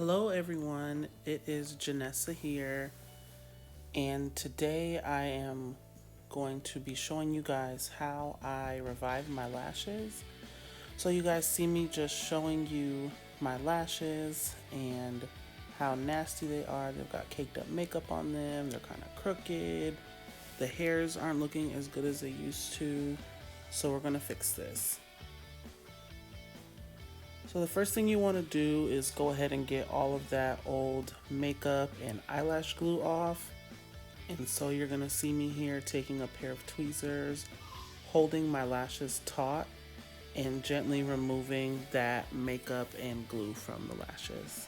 Hello everyone, it is Janessa here, and today I am going to be showing you guys how I revive my lashes. So you guys see me just showing you my lashes and how nasty they are. They've got caked up makeup on them, they're kind of crooked, the hairs aren't looking as good as they used to, so we're going to fix this. So the first thing you want to do is go ahead and get all of that old makeup and eyelash glue off. And so you're going to see me here taking a pair of tweezers, holding my lashes taut, and gently removing that makeup and glue from the lashes.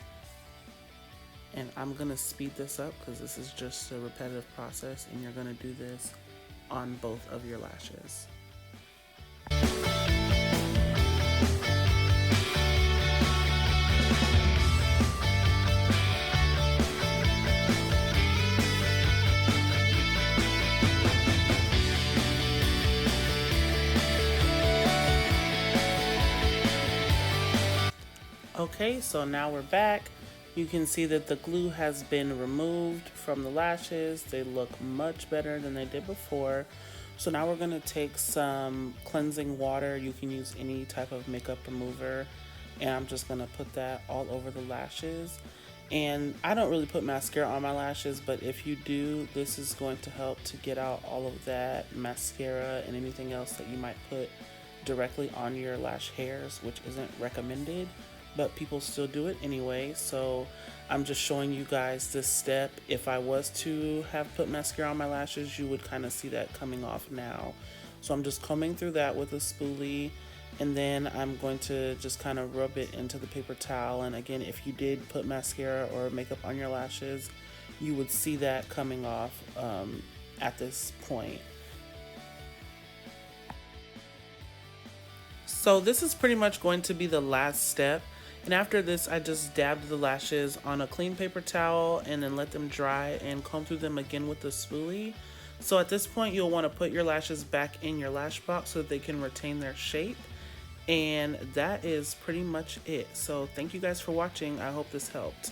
And I'm going to speed this up because this is just a repetitive process, and you're going to do this on both of your lashes. Okay, so now we're back. You can see that the glue has been removed from the lashes. They look much better than they did before. So now we're going to take some cleansing water. You can use any type of makeup remover. And I'm just going to put that all over the lashes. And I don't really put mascara on my lashes, but if you do, this is going to help to get out all of that mascara and anything else that you might put directly on your lash hairs, which isn't recommended. But people still do it anyway, so I'm just showing you guys this step. If I was to have put mascara on my lashes, you would kind of see that coming off now. So I'm just combing through that with a spoolie, and then I'm going to just kind of rub it into the paper towel. And again, if you did put mascara or makeup on your lashes, you would see that coming off at this point. So this is pretty much going to be the last step. And after this, I just dabbed the lashes on a clean paper towel and then let them dry and comb through them again with the spoolie. So at this point, you'll want to put your lashes back in your lash box so that they can retain their shape. And that is pretty much it. So thank you guys for watching. I hope this helped.